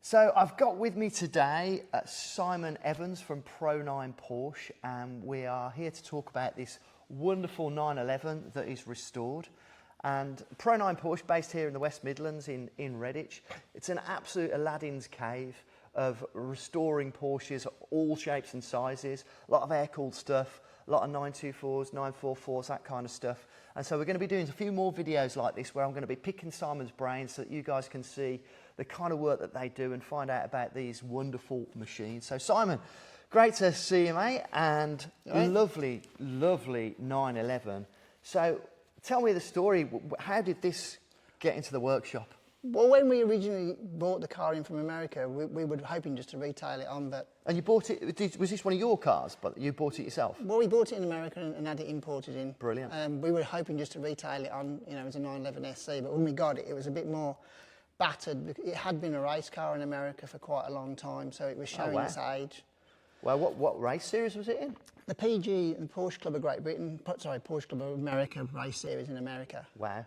So I've got with me today Simon Evans from Pro-9 Porsche, and we are here to talk about this wonderful 911 that is restored. And Pro-9 Porsche, based here in the West Midlands in Redditch, it's an absolute Aladdin's cave of restoring Porsches, all shapes and sizes, a lot of air-cooled stuff, a lot of 924s, 944s, that kind of stuff. And so we're going to be doing a few more videos like this where I'm going to be picking Simon's brains so that you guys can see the kind of work that they do and find out about these wonderful machines. So Simon, great to see you, mate, and lovely, lovely 911. So tell me the story. How did this get into the workshop? Well, when we originally bought the car in from America, we were hoping just to retail it on, but... And you bought it, was this one of your cars, but you bought it yourself? Well, we bought it in America and had it imported in. Brilliant. We were hoping just to retail it on, you know, as a 911 SC, but when we got it, it was a bit more battered. It had been a race car in America for quite a long time, so it was showing its age. Well, what race series was it in? The PG and Porsche Club of Great Britain, sorry, Porsche Club of America race series in America. Wow.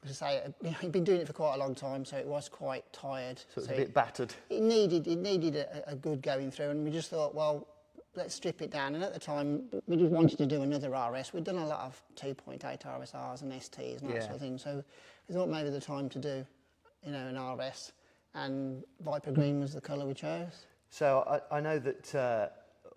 As I say, he'd been doing it for quite a long time, so it was quite tired. So it was a bit battered. It needed a good going through, and we just thought, well, let's strip it down. And at the time, we just wanted to do another RS. We'd done a lot of 2.8 RSRs and STs and that sort of thing, so we thought maybe the time to do, you know, an RS. And Viper Green was the colour we chose. So I know that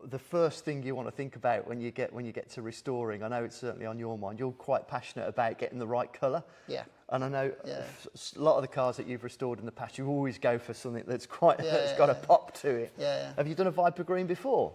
the first thing you want to think about when you get to restoring, I know it's certainly on your mind, you're quite passionate about getting the right colour. Yeah. And I know a lot of the cars that you've restored in the past, you always go for something that's quite that's got a pop to it. Yeah. Have you done a Viper Green before?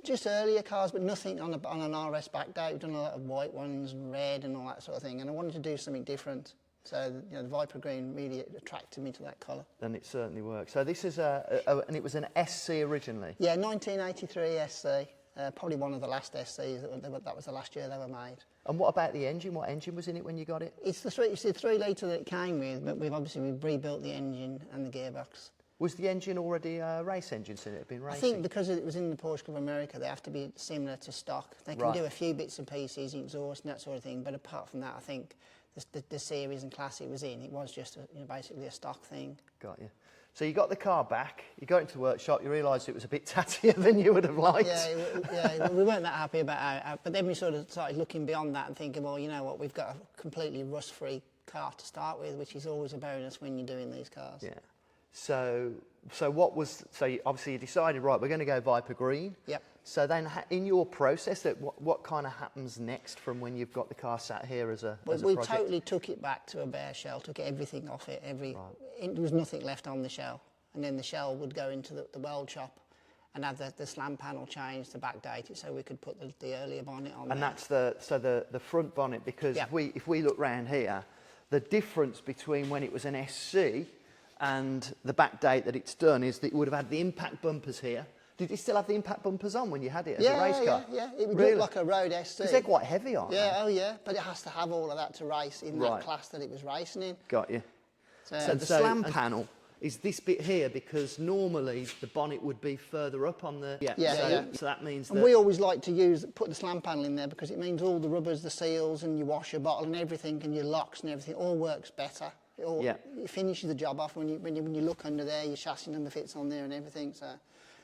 Just earlier cars, but nothing on an RS back date. We've done a lot of white ones and red and all that sort of thing, and I wanted to do something different. So, you know, the Viper Green really attracted me to that colour. And it certainly works. So this is and it was an SC originally? Yeah, 1983 SC. Probably one of the last SCs, that was the last year they were made. And what about the engine? What engine was in it when you got it? It's the 3 litre that it came with, but we've rebuilt the engine and the gearbox. Was the engine already a race engine, so it had been racing? I think because it was in the Porsche Club of America, they have to be similar to stock. They can do a few bits and pieces, exhaust and that sort of thing, but apart from that, I think the series and class it was in, it was just basically a stock thing. Got you. So you got the car back, you got into the workshop, you realised it was a bit tattier than you would have liked. Yeah, we weren't that happy about it, but then we sort of started looking beyond that and thinking, well, you know what, we've got a completely rust-free car to start with, which is always a bonus when you're doing these cars. Yeah. So obviously you decided, right, we're going to go Viper Green. Yep. So then in your process, what kind of happens next from when you've got the car sat here as a project? We totally took it back to a bare shell, took everything off it, there was nothing left on the shell. And then the shell would go into the weld shop and have the slam panel changed to backdate it so we could put the earlier bonnet on. And that's the front bonnet, because if we look round here, the difference between when it was an SC and the back date that it's done is that it would have had the impact bumpers here. Did you still have the impact bumpers on when you had it as a race car? Yeah, it would look like a road SC. Because they're quite heavy, aren't they? Yeah, but it has to have all of that to race in that class that it was racing in. Got you. So the slam panel is this bit here, because normally the bonnet would be further up on the... So that means that... And we always like to put the slam panel in there because it means all the rubbers, the seals and your washer bottle and everything and your locks and everything all works better. It finishes the job off when you look under there, your chassis number fits on there and everything. So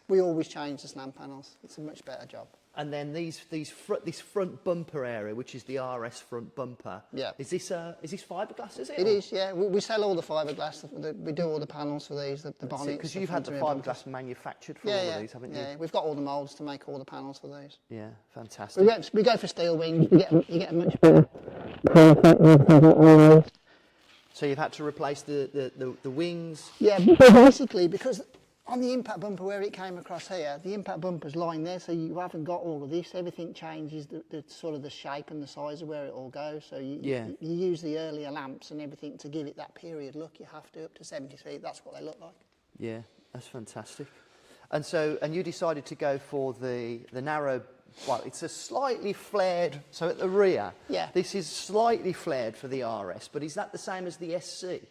we always change the slam panels. It's a much better job. And then this front bumper area, which is the RS front bumper. Yeah. Is this fiberglass? Is it? It is. Yeah. We sell all the fiberglass. We do all the panels for these, the bonnets. Because you've had the fiberglass manufactured for all of these, haven't you? Yeah. We've got all the moulds to make all the panels for these. Yeah. Fantastic. We go for steel wings. You get a much better. So you've had to replace the wings? Yeah, basically, because on the impact bumper where it came across here, the impact bumper's lying there, so you haven't got all of this. Everything changes the sort of the shape and the size of where it all goes. So you use the earlier lamps and everything to give it that period look. You have to, up to 73, that's what they look like. Yeah, that's fantastic. And you decided to go for the narrow. Well, it's a slightly flared, so at the rear, this is slightly flared for the RS, but is that the same as the SC?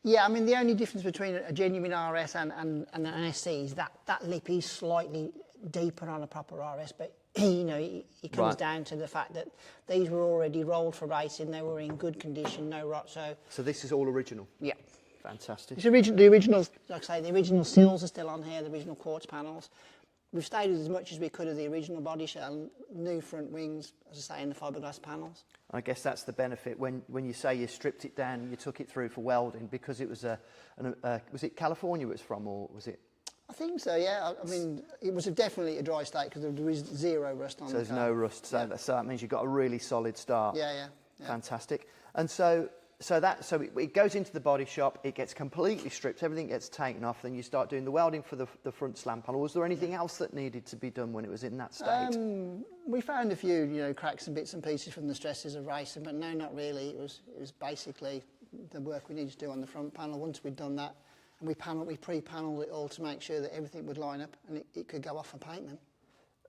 Yeah, I mean, the only difference between a genuine RS and an SC is that lip is slightly deeper on a proper RS, but you know, it comes down to the fact that these were already rolled for racing, they were in good condition, no rot, so... So this is all original? Yeah. Fantastic. It's the original, like I say, the original sills are still on here, the original quartz panels. We've stayed with as much as we could of the original body shell, new front wings, as I say, in the fiberglass panels. I guess that's the benefit when you say you stripped it down, you took it through for welding, because it was was it California it was from, or was it? I think so, yeah. I mean, it was definitely a dry state because there was zero rust on the car. So there's no rust, so that means you've got a really solid start. Yeah. Fantastic. And so it goes into the body shop, it gets completely stripped, everything gets taken off, then you start doing the welding for the front slam panel. Was there anything else that needed to be done when it was in that state? We found a few, cracks and bits and pieces from the stresses of racing, but no, not really. It was basically the work we needed to do on the front panel. Once we'd done that, and we pre-panelled it all to make sure that everything would line up and it could go off and paint them.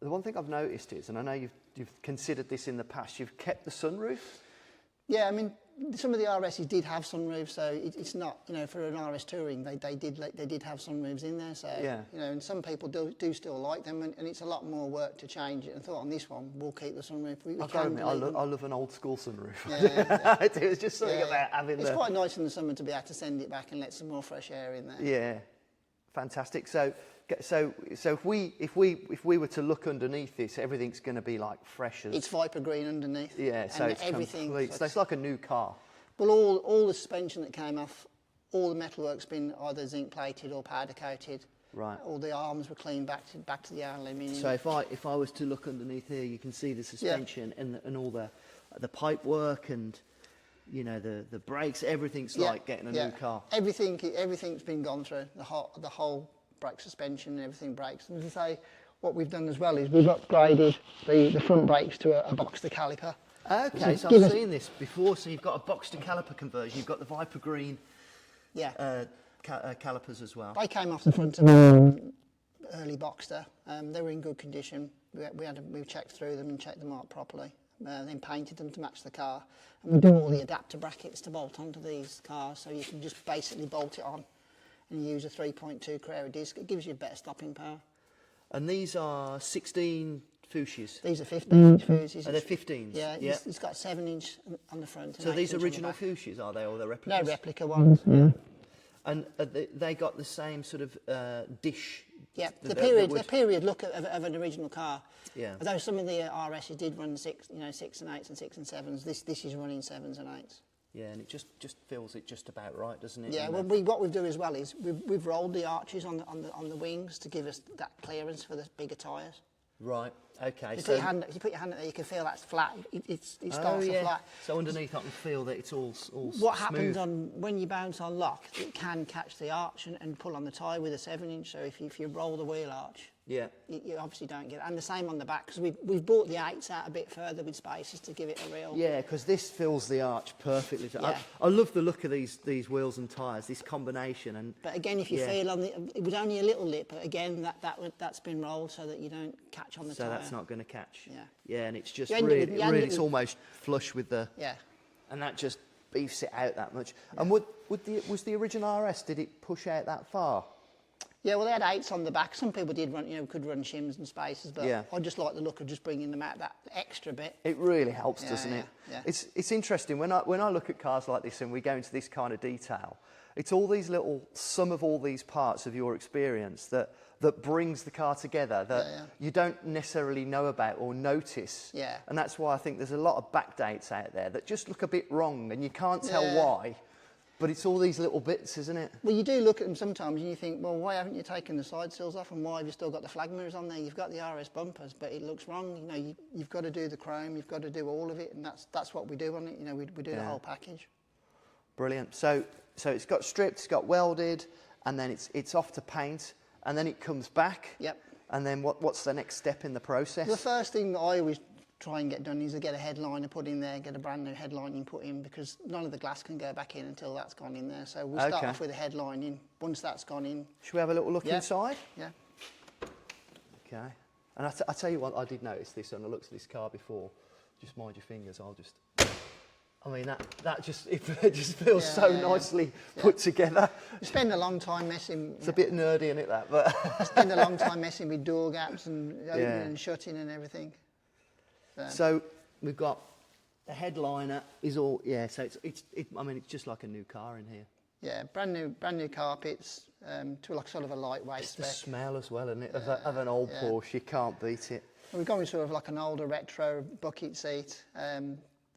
The one thing I've noticed is, and I know you've considered this in the past, you've kept the sunroof. Yeah, I mean, some of the RSs did have sunroofs, so it's not, for an RS touring, they did have sunroofs in there. So, and some people do still like them, and it's a lot more work to change it. I thought on this one, we'll keep the sunroof. I love an old school sunroof. Yeah. It was just something about having It's quite nice in the summer to be able to send it back and let some more fresh air in there. Yeah, fantastic. So if we were to look underneath this, everything's going to be like fresh as... It's Viper Green underneath. Yeah, so it's everything. complete. So it's like a new car. Well, all the suspension that came off, all the metalwork's been either zinc plated or powder coated. Right. All the arms were cleaned back to the aluminium. So if I was to look underneath here, you can see the suspension and all the pipe work and the brakes. Everything's like getting a new car. Everything's been gone through the whole brake suspension and everything brakes. And as I say, what we've done as well is we've upgraded the front brakes to a box to caliper. Okay, so I've seen this before. So you've got a box to caliper conversion. You've got the Viper Green calipers as well. They came off the front of early Boxster. They were in good condition. We checked through them and checked them out properly. Then painted them to match the car. And we do all the adapter brackets to bolt onto these cars, so you can just basically bolt it on and use a 3.2 Carrera disc. It gives you better stopping power. And these are 16 Fuchsias. These are 15-inch Fuchsias. Are they 15s? Yeah, it's got 7-inch on the front. So these original Fuchsias, are they, or the replicas? No, replica ones. Yeah. And they got the same sort of dish. Yeah, the period look of an original car. Yeah. Although some of the RSs did run 6 and 8s and 6 and 7s, this is running 7s and 8s. Yeah, and it just feels it just about right, doesn't it? Yeah. Well, what we've done as well is we've rolled the arches on the wings to give us that clearance for the bigger tyres. Right. Okay. If you put your hand up there, you can feel that's flat. It starts to flat. So underneath, I can feel that it's all What smooth. happens when you bounce on lock? It can catch the arch and pull on the tyre with a 7-inch. So if you roll the wheel arch, you obviously don't get it. And the same on the back, because we've brought the 8s out a bit further with spaces to give it a real... Yeah, because this fills the arch perfectly. Yeah. I love the look of these wheels and tyres, this combination. But again, if you feel it was only a little lip, but again, that's been rolled so that you don't catch on the tyre. So that's not going to catch. Yeah. Yeah, and it's just really, it's almost flush with the... Yeah. And that just beefs it out that much. Yeah. And was the original RS, did it push out that far? Yeah, well, they had 8s on the back. Some people did run, could run shims and spaces, but I just like the look of just bringing them out that extra bit. It really helps, doesn't it? Yeah. It's interesting when I look at cars like this and we go into this kind of detail. It's all these some of all these parts of your experience that brings the car together that you don't necessarily know about or notice. Yeah. And that's why I think there's a lot of backdates out there that just look a bit wrong and you can't tell why. But it's all these little bits, isn't it? Well, you do look at them sometimes and you think, well, why haven't you taken the side sills off and why have you still got the flag mirrors on there? You've got the RS bumpers, but it looks wrong. You've got to do the chrome, you've got to do all of it, and that's what we do on it. We do the whole package. Brilliant. So it's got stripped, it's got welded, and then it's off to paint, and then it comes back. Yep. And then what's the next step in the process? The first thing that I always try and get done is to get a headliner put in there, get a brand new headlining put in, because none of the glass can go back in until that's gone in there. So we'll start off with a headlining. Once that's gone in... Should we have a little look inside? Yeah. Okay. And I tell you what, I did notice this when I looked at this car before. Just mind your fingers, I mean, that just feels so nicely put together. You spend a long time messing... It's a bit nerdy, isn't it, that? But you spend a long time messing with door gaps and opening and shutting and everything. So we've got the headliner is all so it's just like a new car in here. Yeah, brand new carpets to like sort of a lightweight It's the spec. smell as well, isn't it? Of an old Porsche, you can't beat it. We're going sort of like an older retro bucket seat.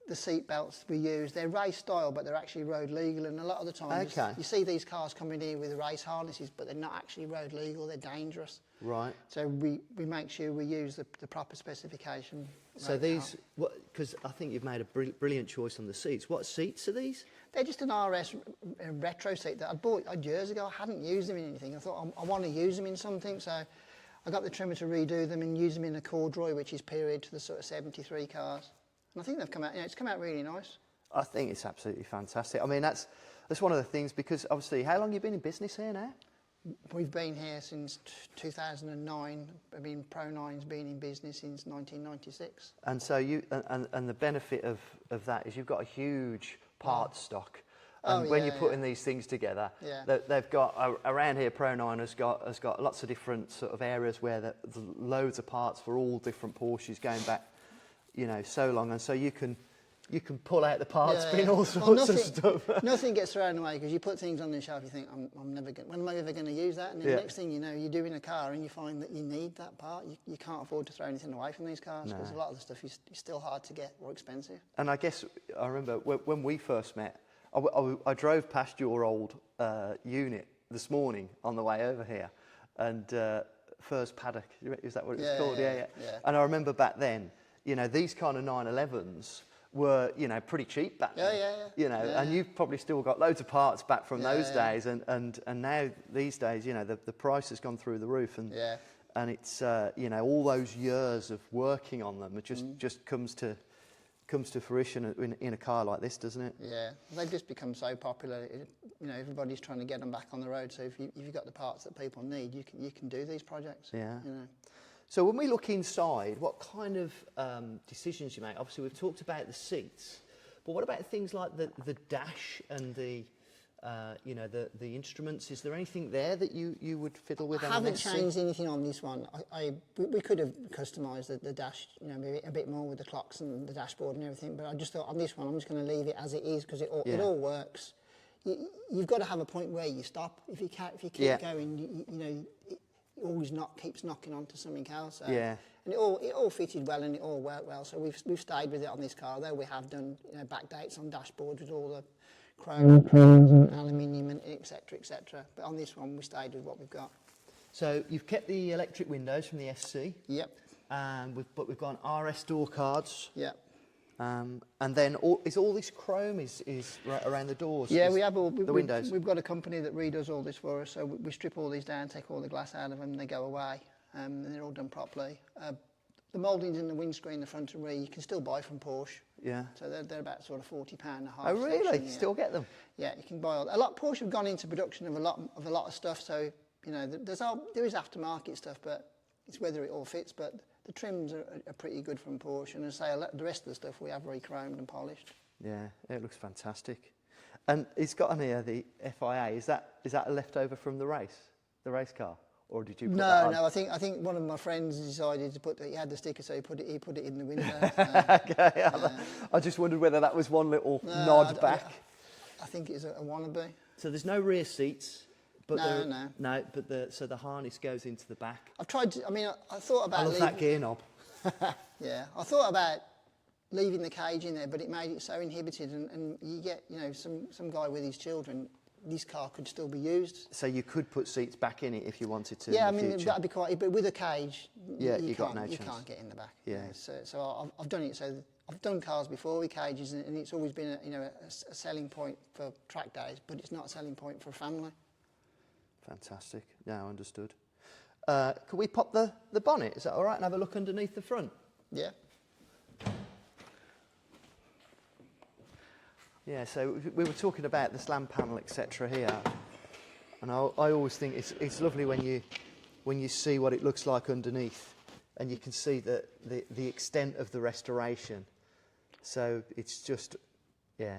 The seat belts we use, they're race style, but they're actually road legal. And a lot of the time, you see these cars coming in with race harnesses, but they're not actually road legal. They're dangerous. Right. So we make sure we use the proper specification. So these, because I think you've made a brilliant choice on the seats. What seats are these? They're just an RS retro seat that I bought years ago. I hadn't used them in anything. I thought I want to use them in something, so I got the trimmer to redo them and use them in a corduroy, which is period to the sort of 73 cars. And I think they've come out. It's come out really nice. I think it's absolutely fantastic. I mean, that's one of the things, because obviously, how long have you been in business here now? We've been here since 2009. I mean, Pro-9's been in business since 1996. And so and the benefit of that is you've got a huge parts stock. And when you're putting these things together, they've got around here. Pro-9 has got lots of different sort of areas where there's loads of parts for all different Porsches going back, so long, and so you can pull out the parts bin, all sorts of stuff. Nothing gets thrown away, because you put things on the shelf, you think, I'm never going. When am I ever going to use that? And then the next thing you know, you're doing a car and you find that you need that part. You can't afford to throw anything away from these cars, because a lot of the stuff is still hard to get or expensive. And I guess I remember when we first met, I drove past your old unit this morning on the way over here, and First Paddock, is that what it's called? Yeah. And I remember back then, these kind of 911s were, pretty cheap back then. And you've probably still got loads of parts back from those days, and now these days, the price has gone through the roof, and it's all those years of working on them, it just comes to fruition in a car like this, doesn't it? Yeah, they've just become so popular. Everybody's trying to get them back on the road. So if you've got the parts that people need, you can do these projects. Yeah. So when we look inside, what kind of decisions you make? Obviously, we've talked about the seats, but what about things like the dash and the instruments? Is there anything there that you would fiddle with? I haven't changed anything on this one. We could have customised the dash, maybe a bit more with the clocks and the dashboard and everything. But I just thought on this one, I'm just going to leave it as it is, because it all works. You've got to have a point where you stop. If you keep going, it always keeps knocking onto something else. And it all fitted well and it all worked well. So we've stayed with it on this car, though we have done backdates on dashboards with all the chrome trims and aluminium and etc. But on this one, we stayed with what we've got. So you've kept the electric windows from the SC. Yep. But we've got RS door cards. Yep. And then all this chrome is right around the doors? Yeah, we have all the windows. We've got a company that redoes all this for us, so we strip all these down, take all the glass out of them, they go away, and they're all done properly. The mouldings in the windscreen, the front and rear, you can still buy from Porsche. Yeah. So they're about sort of £40 a half. Oh really? Section, You still get them? Yeah, you can buy a lot. Porsche have gone into production of a lot of stuff, so there is aftermarket stuff, but it's whether it all fits. But the trims are pretty good from Porsche, and as I say, the rest of the stuff we have re-chromed and polished. Yeah, it looks fantastic. And it's got on here the FIA. Is that a leftover from the race car, or did you put that on? No. I think one of my friends decided to put. He had the sticker, so he put it in the window. Okay. I just wondered whether that was one little nod back. I think it's a wannabe. So there's no rear seats. But no. But the harness goes into the back. I've tried to. I mean, I thought about. I love that gear knob. Yeah, I thought about leaving the cage in there, but it made it so inhibited, and you get some guy with his children. This car could still be used. So you could put seats back in it if you wanted to. Yeah, in the future. That'd be quite. But with a cage, you can't get in the back. Yeah. So I've done it. So I've done cars before with cages, and it's always been a selling point for track days, but it's not a selling point for a family. Fantastic. Yeah, understood. Can we pop the bonnet? Is that all right? And have a look underneath the front? Yeah. Yeah, so we were talking about the slam panel, etc. here. And I always think it's lovely when you see what it looks like underneath, and you can see the extent of the restoration. So it's just, yeah.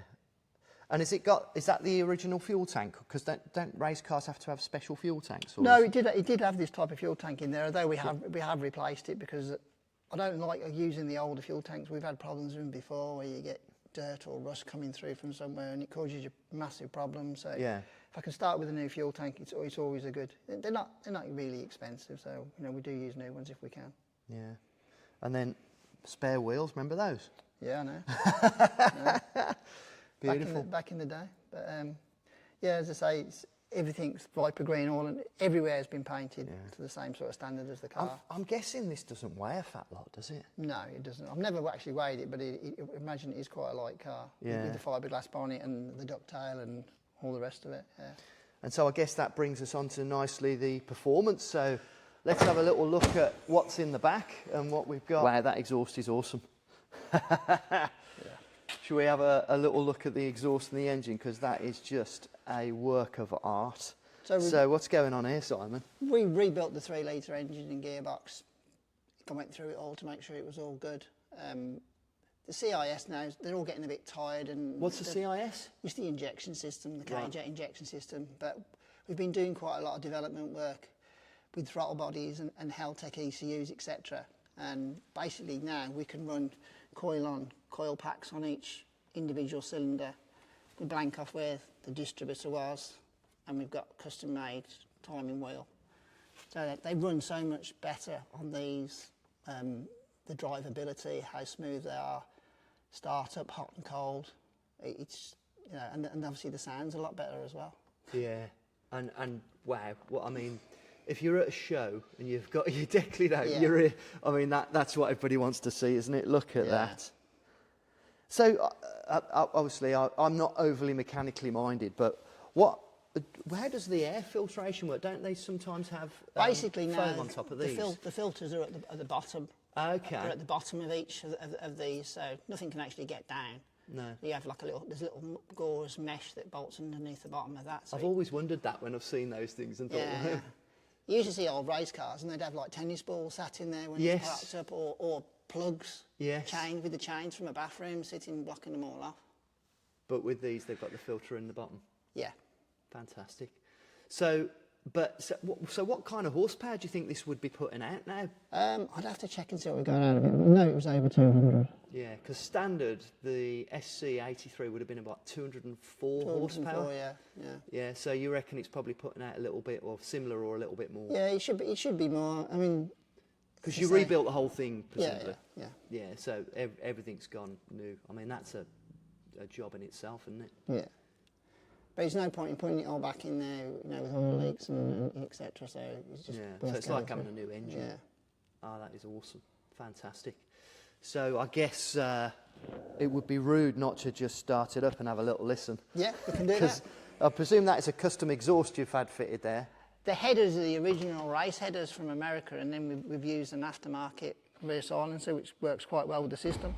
And is that the original fuel tank? Because don't race cars have to have special fuel tanks? Or no, it did have this type of fuel tank in there, although we have replaced it, because I don't like using the older fuel tanks. We've had problems with them before where you get dirt or rust coming through from somewhere and it causes you massive problems. So if I can start with a new fuel tank, it's always a good. They're not really expensive, so we do use new ones if we can. Yeah, and then spare wheels. Remember those? Yeah, I know. Yeah. Beautiful. Back in the day, but yeah, as I say, everything's Viper Green. Everywhere has been painted to the same sort of standard as the car. I'm guessing this doesn't weigh a fat lot, does it? No, it doesn't. I've never actually weighed it, but imagine it is quite a light car with the fiberglass bonnet and the ducktail and all the rest of it. Yeah. And so I guess that brings us on to nicely the performance. So let's have a little look at what's in the back and what we've got. Wow, that exhaust is awesome. Should we have a little look at the exhaust and the engine, because that is just a work of art. So what's going on here, Simon? We rebuilt the 3-litre engine and gearbox. I went through it all to make sure it was all good. The CIS now, they're all getting a bit tired. And what's the CIS? It's the injection system, the K-jet injection system. But we've been doing quite a lot of development work with throttle bodies and Heltec ECUs, etc. And basically now we can run coil packs on each individual cylinder. We blank off where the distributor was, and we've got custom made timing wheel. So they run so much better on these. The drivability, how smooth they are, start up hot and cold. It's and obviously the sound's a lot better as well. Yeah, and wow, what I mean. If you're at a show and you've got your deckled out, I mean, that's what everybody wants to see, isn't it? Look at that. So, obviously, I'm not overly mechanically minded, but how does the air filtration work? Don't they sometimes have basically foam on top of these? The filters are at the bottom. Okay. They're at the bottom of each of these, so nothing can actually get down. No. You have like there's a little gauze mesh that bolts underneath the bottom of that. So I've always wondered that when I've seen those things and thought, yeah. You usually see old race cars and they'd have like tennis balls sat in there when it's packed up, or plugs, chained with the chains from a bathroom sitting blocking them all off. But with these, they've got the filter in the bottom. Yeah. Fantastic. So what kind of horsepower do you think this would be putting out now? I'd have to check and see what we got out of it. No, it was over 200. Yeah, because standard, the SC83 would have been about 204 horsepower. Yeah, so you reckon it's probably putting out a little bit, or similar, or a little bit more? Yeah, it should be more. I mean, because you rebuilt the whole thing, presumably. Yeah. So everything's gone new. I mean, that's a job in itself, isn't it? Yeah. But there's no point in putting it all back in there, with oil leaks and etc. So it's just so it's like having a new engine. Yeah. Oh, that is awesome, fantastic. So I guess it would be rude not to just start it up and have a little listen. Yeah, we can do that. Because I presume that is a custom exhaust you've had fitted there. The headers are the original race headers from America, and then we've used an aftermarket rear silencer, which works quite well with the system.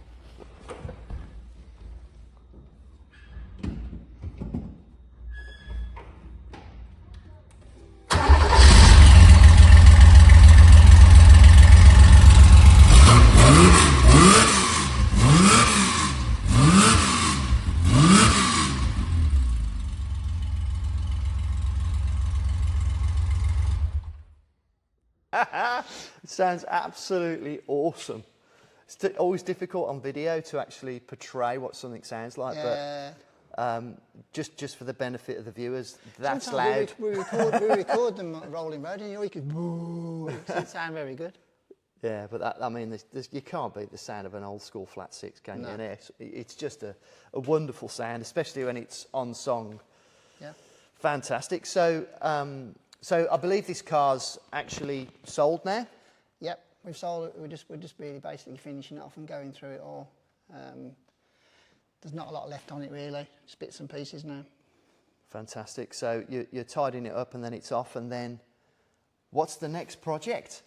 It sounds absolutely awesome. It's always difficult on video to actually portray what something sounds like, but just for the benefit of the viewers, that's sometimes loud. We record them on rolling road, and you could boo. It sound very good. Yeah, but I mean, you can't beat the sound of an old school flat six, can you? And it's just a wonderful sound, especially when it's on song. Yeah. Fantastic. So I believe this car's actually sold now? Yep, we've sold it. We're just really basically finishing it off and going through it all. There's not a lot left on it really, just bits and pieces now. Fantastic. So you're tidying it up and then it's off, and then what's the next project?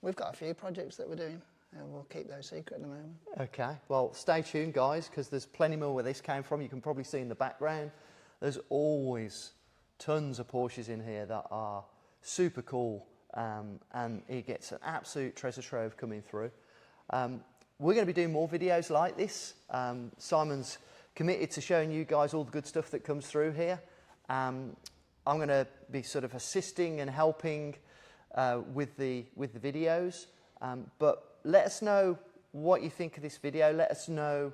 We've got a few projects that we're doing, and we'll keep those secret at the moment. Okay, well stay tuned guys, because there's plenty more where this came from. You can probably see in the background, there's always tons of Porsches in here that are super cool, and it gets an absolute treasure trove coming through. We're going to be doing more videos like this. Simon's committed to showing you guys all the good stuff that comes through here. I'm going to be sort of assisting and helping with the videos, but let us know what you think of this video. Let us know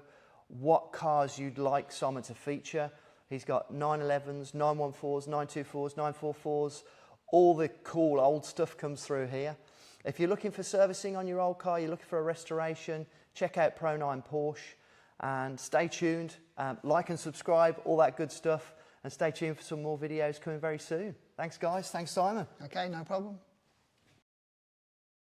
what cars you'd like Simon to feature. He's got 911s, 914s, 924s, 944s. All the cool old stuff comes through here. If you're looking for servicing on your old car, you're looking for a restoration, check out Pro-9 Porsche. And stay tuned, like and subscribe, all that good stuff. And stay tuned for some more videos coming very soon. Thanks, guys. Thanks, Simon. Okay, no problem.